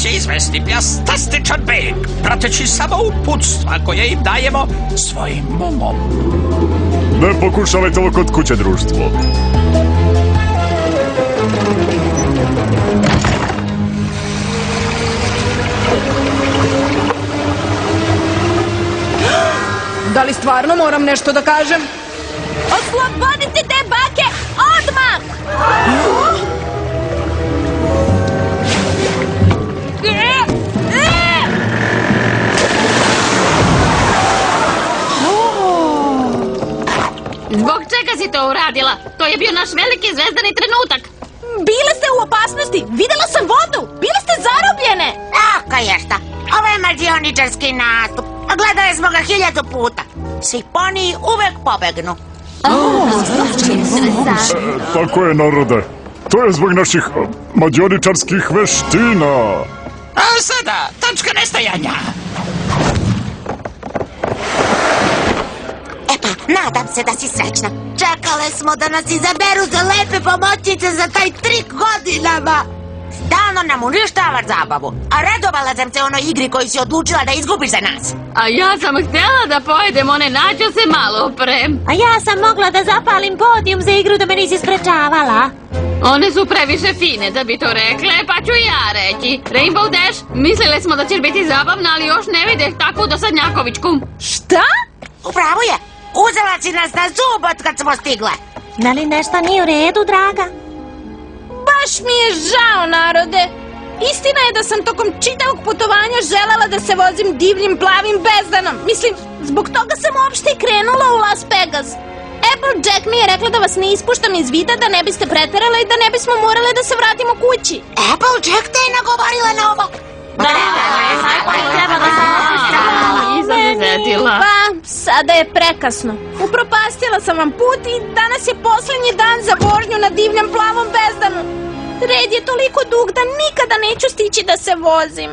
će izvesti plastičan beg, prateći samo uputstva koje im dajemo svojim umom. Ne pokušavajte ovo kod kuće, društvo. Da li stvarno moram nešto da kažem? Oslobodite te bake odmah! Zbog čega si to uradila? To je bio naš veliki zvezdani trenutak. Bile ste u opasnosti! Videla sam vodu! Bile ste zarobljene! Tako je šta. Ovo je mađioničarski nastup. Gledali smo ga 1000 puta. Svi poniji uvek pobegnu. Tako je, narode. To je zbog naših mađioničarskih veština. A sada, tačka nestajanja. Nadam se da si srećna. Čekale smo da nas izaberu za lepe pomoćnice za taj trik godinama. Stalno nam uništavaš zabavu, a radovala sam se onoj igri koju si odlučila da izgubiš za nas. A ja sam htjela da pojedem one načose malo pre. A ja sam mogla da zapalim podijum za igru da me nisi sprečavala. One su previše fine da bi to rekle, pa ću ja reći. Rainbow Dash, mislile smo da će biti zabavna, ali još ne videh takvu dosadnjakovičku. Šta? Upravo je. Uzela si nas na zub od kad smo stigle. Da li nešto nije u redu, draga? Baš mi je žao, narode. Istina je da sam tokom čitavog putovanja želela da se vozim divljim plavim bezdanom. Mislim, zbog toga sam uopšte i krenula u Las Vegas. Applejack mi je rekla da vas ne ispuštam iz vida, da ne biste preterala i da ne bismo morale da se vratimo kući. Applejack te je nagovorila na ovo. Pa, sada je prekasno. Upropastila sam vam put i danas je posljednji dan za vožnju na divljem plavom bezdanu. Red je toliko dug da nikada neću stići da se vozim.